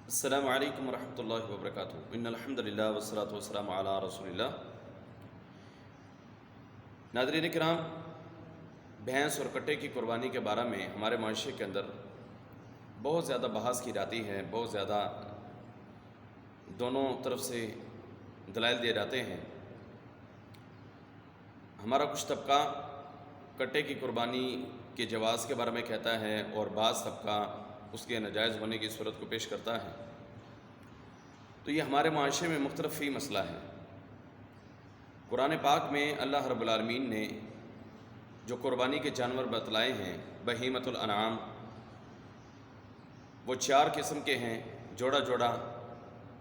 السلام علیکم ورحمۃ اللہ وبرکاتہ۔ ان الحمد للہ والصلاۃ والسلام علی رسول اللہ۔ ناظرین کرام، بھینس اور کٹے کی قربانی کے بارے میں ہمارے معاشرے کے اندر بہت زیادہ بحث کی جاتی ہے، بہت زیادہ دونوں طرف سے دلائل دیے جاتے ہیں۔ ہمارا کچھ طبقہ کٹے کی قربانی کے جواز کے بارے میں کہتا ہے اور بعض طبقہ اس کے ناجائز ہونے کی صورت کو پیش کرتا ہے۔ تو یہ ہمارے معاشرے میں مختلف فی مسئلہ ہے۔ قرآن پاک میں اللہ رب العالمین نے جو قربانی کے جانور بتلائے ہیں، بہیمۃ الانعام، وہ 4 قسم کے ہیں۔ جوڑا جوڑا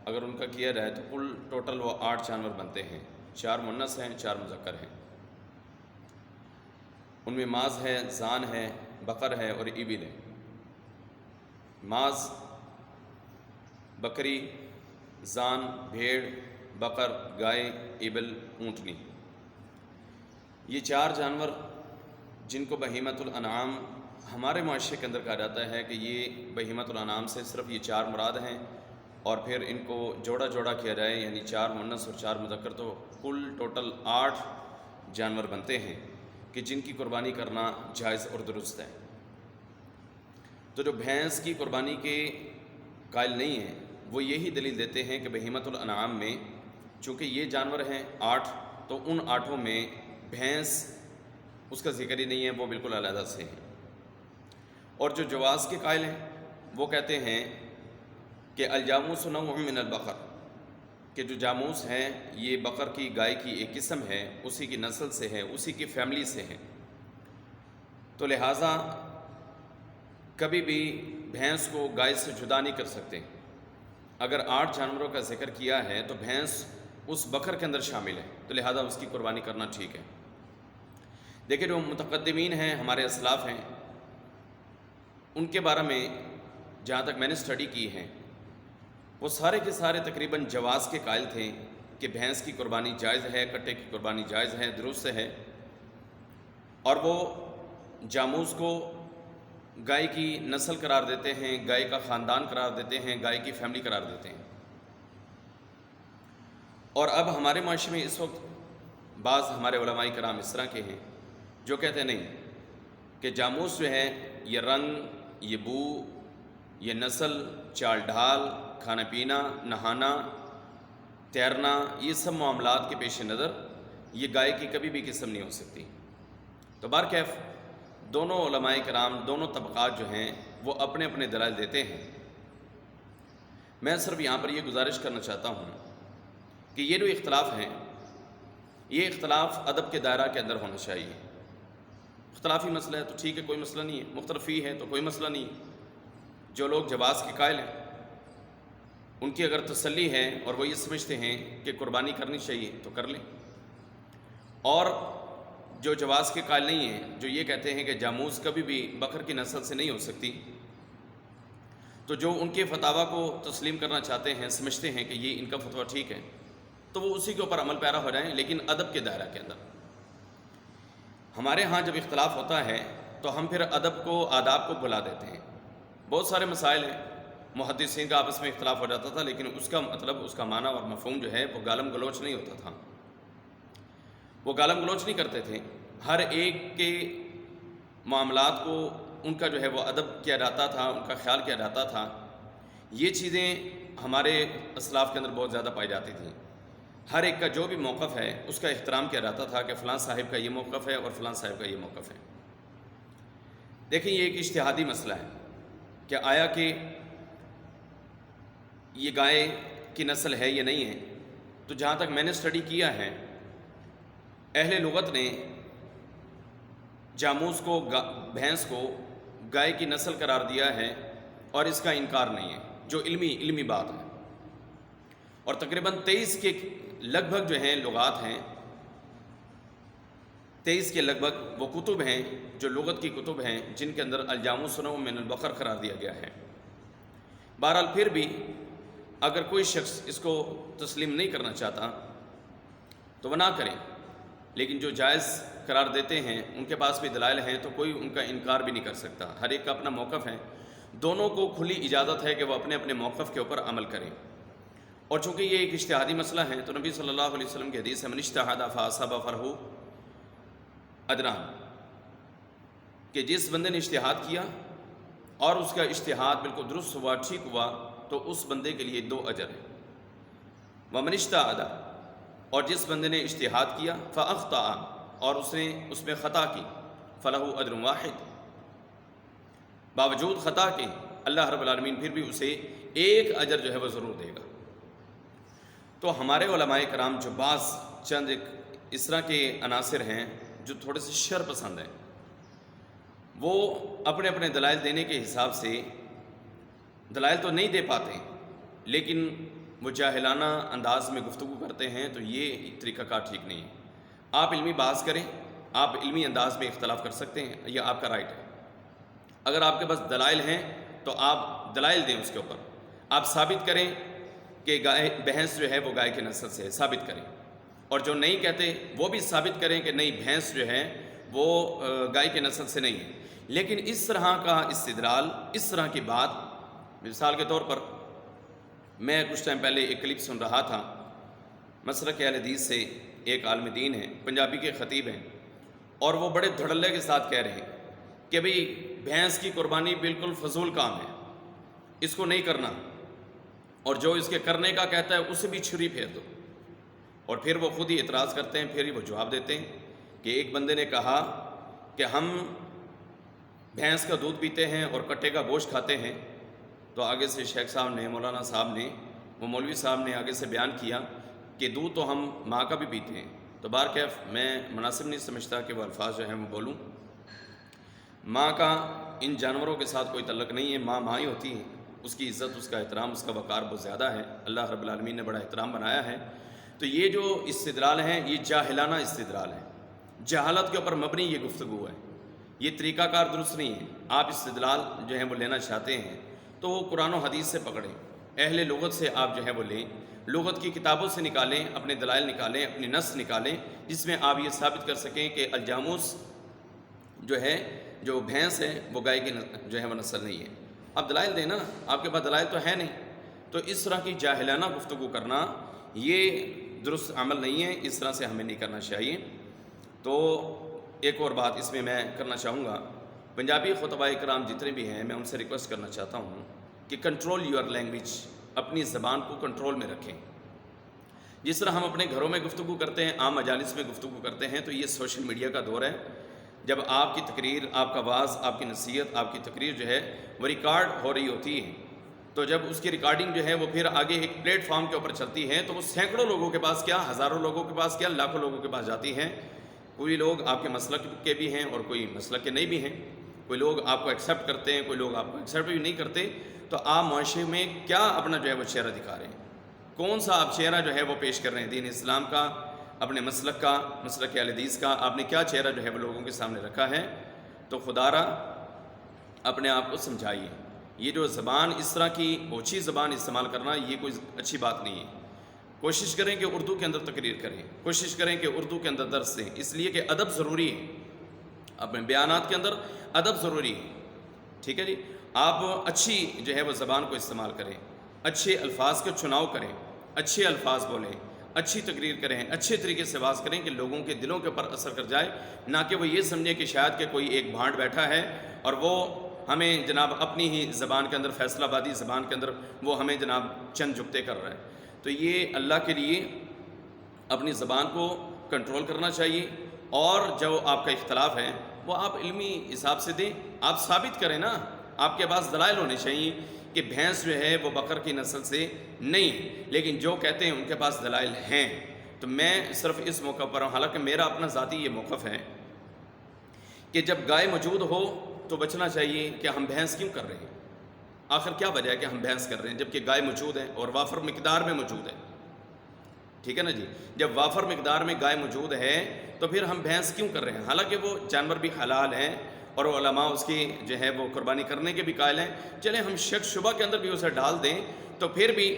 اگر ان کا کیا جائے تو کل ٹوٹل وہ 8 جانور بنتے ہیں۔ 4 مؤنث ہیں، 4 مذکر ہیں۔ ان میں ماز ہے، زان ہے، بقر ہے اور ابل ہے۔ ماز، بکری، زان، بھیڑ، بقر، گائے، ابل، اونٹنی، یہ 4 جانور جن کو بہیمۃ الانعام ہمارے معاشرے کے اندر کہا جاتا ہے کہ یہ بہیمۃ الانعام سے صرف یہ 4 مراد ہیں، اور پھر ان کو جوڑا جوڑا کیا جائے یعنی 4 مؤنث اور 4 مذکر تو کل ٹوٹل 8 جانور بنتے ہیں کہ جن کی قربانی کرنا جائز اور درست ہے۔ تو جو بھینس کی قربانی کے قائل نہیں ہیں وہ یہی دلیل دیتے ہیں کہ بہیمۃ الانعام میں چونکہ یہ جانور ہیں 8، تو ان 8 میں بھینس اس کا ذکر ہی نہیں ہے، وہ بالکل علیحدہ سے ہیں۔ اور جو جواز کے قائل ہیں وہ کہتے ہیں کہ الجاموس نوع من البقر، کہ جو جاموس ہیں یہ بقر کی، گائے کی ایک قسم ہے، اسی کی نسل سے ہے، اسی کی فیملی سے ہے، تو لہٰذا کبھی بھی بھینس کو گائے سے جدا نہیں کر سکتے۔ اگر 8 جانوروں کا ذکر کیا ہے تو بھینس اس بقر کے اندر شامل ہے، تو لہذا اس کی قربانی کرنا ٹھیک ہے۔ دیکھیں جو متقدمین ہیں، ہمارے اسلاف ہیں، ان کے بارے میں جہاں تک میں نے اسٹڈی کی ہے، وہ سارے کے سارے تقریباً جواز کے قائل تھے کہ بھینس کی قربانی جائز ہے، کٹے کی قربانی جائز ہے، درست ہے، اور وہ جاموس کو گائے کی نسل قرار دیتے ہیں، گائے کا خاندان قرار دیتے ہیں، گائے کی فیملی قرار دیتے ہیں۔ اور اب ہمارے معاشرے میں اس وقت بعض ہمارے علماء کرام اس طرح کے ہیں جو کہتے ہیں نہیں، کہ جاموس جو ہے یہ رنگ، یہ بو، یہ نسل، چال ڈھال، کھانا پینا، نہانا، تیرنا، یہ سب معاملات کے پیش نظر یہ گائے کی کبھی بھی قسم نہیں ہو سکتی۔ تو بہرکیف دونوں علماء کرام، دونوں طبقات جو ہیں وہ اپنے اپنے دلائل دیتے ہیں۔ میں صرف یہاں پر یہ گزارش کرنا چاہتا ہوں کہ یہ جو اختلاف ہیں، یہ اختلاف ادب کے دائرہ کے اندر ہونا چاہیے۔ اختلافی مسئلہ ہے تو ٹھیک ہے، کوئی مسئلہ نہیں ہے، مختلفی ہے تو کوئی مسئلہ نہیں ہے۔ جو لوگ جواز کے قائل ہیں ان کی اگر تسلی ہے اور وہ یہ سمجھتے ہیں کہ قربانی کرنی چاہیے تو کر لیں، اور جو جواز کے قائل نہیں ہیں، جو یہ کہتے ہیں کہ جاموس کبھی بھی بقر کی نسل سے نہیں ہو سکتی، تو جو ان کے فتاویٰ کو تسلیم کرنا چاہتے ہیں، سمجھتے ہیں کہ یہ ان کا فتویٰ ٹھیک ہے، تو وہ اسی کے اوپر عمل پیرا ہو جائیں، لیکن ادب کے دائرہ کے اندر۔ ہمارے ہاں جب اختلاف ہوتا ہے تو ہم پھر ادب کو، آداب کو بھلا دیتے ہیں۔ بہت سارے مسائل ہیں، محدثین کا آپس میں اختلاف ہو جاتا تھا، لیکن اس کا مطلب، اس کا معنی اور مفہوم جو ہے وہ گالم گلوچ نہیں ہوتا تھا، وہ گالم گلوچ نہیں کرتے تھے۔ ہر ایک کے معاملات کو ان کا جو ہے وہ ادب کیا جاتا تھا، ان کا خیال کیا جاتا تھا۔ یہ چیزیں ہمارے اسلاف کے اندر بہت زیادہ پائی جاتی تھیں۔ ہر ایک کا جو بھی موقف ہے اس کا احترام کیا جاتا تھا کہ فلاں صاحب کا یہ موقف ہے اور فلاں صاحب کا یہ موقف ہے۔ دیکھیں یہ ایک اجتہادی مسئلہ ہے کہ آیا کہ یہ گائے کی نسل ہے یا نہیں ہے، تو جہاں تک میں نے اسٹڈی کیا ہے، اہل لغت نے جاموس کو، بھینس کو گائے کی نسل قرار دیا ہے اور اس کا انکار نہیں ہے، جو علمی بات ہے۔ اور تقریباً 23 کے لگ بھگ جو ہیں لغات ہیں، 23 کے لگ بھگ وہ کتب ہیں جو لغت کی کتب ہیں جن کے اندر الجاموس نوع من البقر قرار دیا گیا ہے۔ بہرحال پھر بھی اگر کوئی شخص اس کو تسلیم نہیں کرنا چاہتا تو وہ نہ کریں، لیکن جو جائز قرار دیتے ہیں ان کے پاس بھی دلائل ہیں تو کوئی ان کا انکار بھی نہیں کر سکتا۔ ہر ایک کا اپنا موقف ہے، دونوں کو کھلی اجازت ہے کہ وہ اپنے اپنے موقف کے اوپر عمل کریں، اور چونکہ یہ ایک اجتہادی مسئلہ ہے تو نبی صلی اللہ علیہ وسلم کی حدیث ہے من اجتہد فاصاب فلہ اجران، کہ جس بندے نے اجتہاد کیا اور اس کا اجتہاد بالکل درست ہوا، ٹھیک ہوا، تو اس بندے کے لیے 2 اجر ہیں۔ ومن اجتہد، اور جس بندے نے اجتہاد کیا فاخطأ، اور اس نے اس میں خطا کی، فلہ اجر واحد، باوجود خطا کے اللہ رب العالمین پھر بھی اسے 1 اجر جو ہے وہ ضرور دے گا۔ تو ہمارے علماء کرام جو بعض چند ایک اس طرح کے عناصر ہیں جو تھوڑے سے شر پسند ہیں، وہ اپنے اپنے دلائل دینے کے حساب سے دلائل تو نہیں دے پاتے، لیکن وہ جاہلانہ انداز میں گفتگو کرتے ہیں، تو یہ طریقہ کار ٹھیک نہیں ہے۔ آپ علمی بحث کریں، آپ علمی انداز میں اختلاف کر سکتے ہیں، یہ آپ کا رائٹ ہے۔ اگر آپ کے پاس دلائل ہیں تو آپ دلائل دیں، اس کے اوپر آپ ثابت کریں کہ گائے بھینس جو ہے وہ گائے کی نسل سے ہے، ثابت کریں، اور جو نہیں کہتے وہ بھی ثابت کریں کہ نہیں، بھینس جو ہے وہ گائے کی نسل سے نہیں ہے۔ لیکن اس طرح کا استدلال، اس طرح کی بات، مثال کے طور پر میں کچھ ٹائم پہلے ایک کلپ سن رہا تھا، مسلک اہل حدیث سے ایک عالم دین ہے، پنجابی کے خطیب ہیں، اور وہ بڑے دھڑلے کے ساتھ کہہ رہے ہیں کہ بھئی بھینس کی قربانی بالکل فضول کام ہے، اس کو نہیں کرنا، اور جو اس کے کرنے کا کہتا ہے اسے بھی چھری پھیر دو۔ اور پھر وہ خود ہی اعتراض کرتے ہیں، پھر ہی وہ جواب دیتے ہیں کہ ایک بندے نے کہا کہ ہم بھینس کا دودھ پیتے ہیں اور کٹے کا گوشت کھاتے ہیں، تو آگے سے شیخ صاحب نے، مولانا صاحب نے، وہ مولوی صاحب نے آگے سے بیان کیا کہ دودھ تو ہم ماں کا بھی پیتے ہیں۔ تو بہرکیف میں مناسب نہیں سمجھتا کہ وہ الفاظ جو ہیں وہ بولوں۔ ماں کا ان جانوروں کے ساتھ کوئی تعلق نہیں ہے، ماں ماں ہی ہوتی ہے، اس کی عزت، اس کا احترام، اس کا وقار بہت زیادہ ہے، اللہ رب العالمین نے بڑا احترام بنایا ہے۔ تو یہ جو استدلال ہیں یہ جاہلانہ استدلال ہے، جہالت کے اوپر مبنی یہ گفتگو ہے، یہ طریقہ کار درست نہیں ہے۔ آپ استدلال جو ہیں وہ لینا چاہتے ہیں تو وہ قرآن و حدیث سے پکڑیں، اہل لغت سے آپ جو ہے وہ لیں، لغت کی کتابوں سے نکالیں، اپنے دلائل نکالیں، اپنی نص نکالیں، جس میں آپ یہ ثابت کر سکیں کہ الجاموس جو ہے، جو بھینس ہے، وہ گائے کی جو ہے وہ نسل نہیں ہے۔ آپ دلائل دیں نا، آپ کے پاس دلائل تو ہے نہیں۔ تو اس طرح کی جاہلانہ گفتگو کرنا یہ درست عمل نہیں ہے، اس طرح سے ہمیں نہیں کرنا چاہیے۔ تو ایک اور بات اس میں کرنا چاہوں گا، پنجابی خطبہ کرام جتنے بھی ہیں، میں ان سے ریکویسٹ کرنا چاہتا ہوں کہ کنٹرول یور لینگویج، اپنی زبان کو کنٹرول میں رکھیں۔ جس طرح ہم اپنے گھروں میں گفتگو کرتے ہیں، عام مجالس میں گفتگو کرتے ہیں، تو یہ سوشل میڈیا کا دور ہے۔ جب آپ کی تقریر، آپ کا واعظ، آپ کی نصیحت، آپ کی تقریر جو ہے وہ ریکارڈ ہو رہی ہوتی ہے، تو جب اس کی ریکارڈنگ جو ہے وہ پھر آگے ایک پلیٹ فارم کے اوپر چلتی ہے، تو وہ سینکڑوں لوگوں کے پاس کیا، ہزاروں لوگوں کے پاس کیا، لاکھوں لوگوں کے پاس جاتی ہیں۔ کوئی لوگ آپ کے مسلک کے بھی ہیں اور کوئی مسلک کے نہیں بھی ہیں، کوئی لوگ آپ کو ایکسیپٹ کرتے ہیں، کوئی لوگ آپ کو ایکسیپٹ بھی نہیں کرتے۔ تو آپ معاشرے میں کیا اپنا جو ہے وہ چہرہ دکھا رہے ہیں، کون سا آپ چہرہ جو ہے وہ پیش کر رہے ہیں، دین اسلام کا، اپنے مسلک کا، مسلک اہل حدیث کا، آپ نے کیا چہرہ جو ہے وہ لوگوں کے سامنے رکھا ہے؟ تو خدا را اپنے آپ کو سمجھائیے۔ یہ جو زبان، اس طرح کی اوچھی زبان استعمال کرنا، یہ کوئی اچھی بات نہیں ہے۔ کوشش کریں کہ اردو کے اندر تقریر کریں، کوشش کریں کہ اردو کے اندر درس دیں، اس لیے کہ ادب ضروری ہے، اپنے بیانات کے اندر ادب ضروری ہے۔ ٹھیک ہے جی، آپ اچھی جو ہے وہ زبان کو استعمال کریں، اچھے الفاظ کا چناؤ کریں، اچھے الفاظ بولیں، اچھی تقریر کریں، اچھے طریقے سے واز کریں کہ لوگوں کے دلوں کے اوپر اثر کر جائے، نہ کہ وہ یہ سمجھے کہ شاید کہ کوئی ایک بھانڈ بیٹھا ہے اور وہ ہمیں جناب اپنی ہی زبان کے اندر، فیصلہ بادی زبان کے اندر وہ ہمیں جناب چند جگتے کر رہا ہے۔ تو یہ اللہ کے لیے اپنی زبان کو کنٹرول کرنا چاہیے، اور جو آپ کا اختلاف ہے وہ آپ علمی حساب سے دیں، آپ ثابت کریں نا، آپ کے پاس دلائل ہونے چاہیے کہ بھینس جو ہے وہ بقر کی نسل سے نہیں، لیکن جو کہتے ہیں ان کے پاس دلائل ہیں۔ تو میں صرف اس موقع پر ہوں، حالانکہ میرا اپنا ذاتی یہ موقف ہے کہ جب گائے موجود ہو تو بچنا چاہیے کہ ہم بھینس کیوں کر رہے ہیں، آخر کیا وجہ ہے کہ ہم بھینس کر رہے ہیں جبکہ گائے موجود ہے اور وافر مقدار میں موجود ہے۔ ٹھیک ہے نا جی، جب وافر مقدار میں گائے موجود ہے تو پھر ہم بھینس کیوں کر رہے ہیں، حالانکہ وہ جانور بھی حلال ہیں اور علماء اس کی جو ہے وہ قربانی کرنے کے بھی قائل ہیں۔ چلیں ہم شک شبہ کے اندر بھی اسے ڈال دیں تو پھر بھی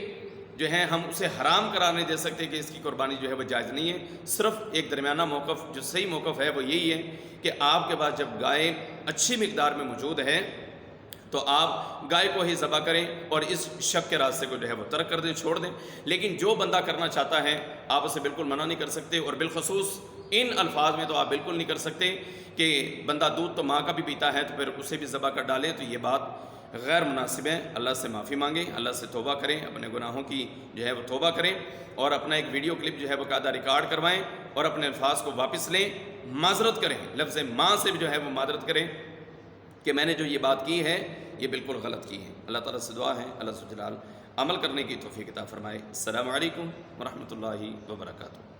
جو ہے ہم اسے حرام قرار نہیں دے سکتے کہ اس کی قربانی جو ہے وہ جائز نہیں ہے۔ صرف ایک درمیانہ موقف جو صحیح موقف ہے وہ یہی ہے کہ آپ کے پاس جب گائے اچھی مقدار میں موجود ہے تو آپ گائے کو ہی ذبح کریں اور اس شک کے راستے کو جو ہے وہ ترک کر دیں، چھوڑ دیں۔ لیکن جو بندہ کرنا چاہتا ہے آپ اسے بالکل منع نہیں کر سکتے، اور بالخصوص ان الفاظ میں تو آپ بالکل نہیں کر سکتے کہ بندہ دودھ تو ماں کا بھی پیتا ہے تو پھر اسے بھی ذبح کر ڈالے، تو یہ بات غیر مناسب ہے۔ اللہ سے معافی مانگیں، اللہ سے توبہ کریں، اپنے گناہوں کی جو ہے وہ توبہ کریں، اور اپنا ایک ویڈیو کلپ جو ہے وہ باقاعدہ ریکارڈ کروائیں اور اپنے الفاظ کو واپس لیں، معذرت کریں، لفظ ماں سے بھی جو ہے وہ معذرت کریں کہ میں نے جو یہ بات کی ہے یہ بالکل غلط کی ہے۔ اللہ تعالیٰ سے دعا ہے اللہ ذو الجلال عمل کرنے کی توفیق عطا فرمائے۔ السلام علیکم ورحمۃ اللہ وبرکاتہ۔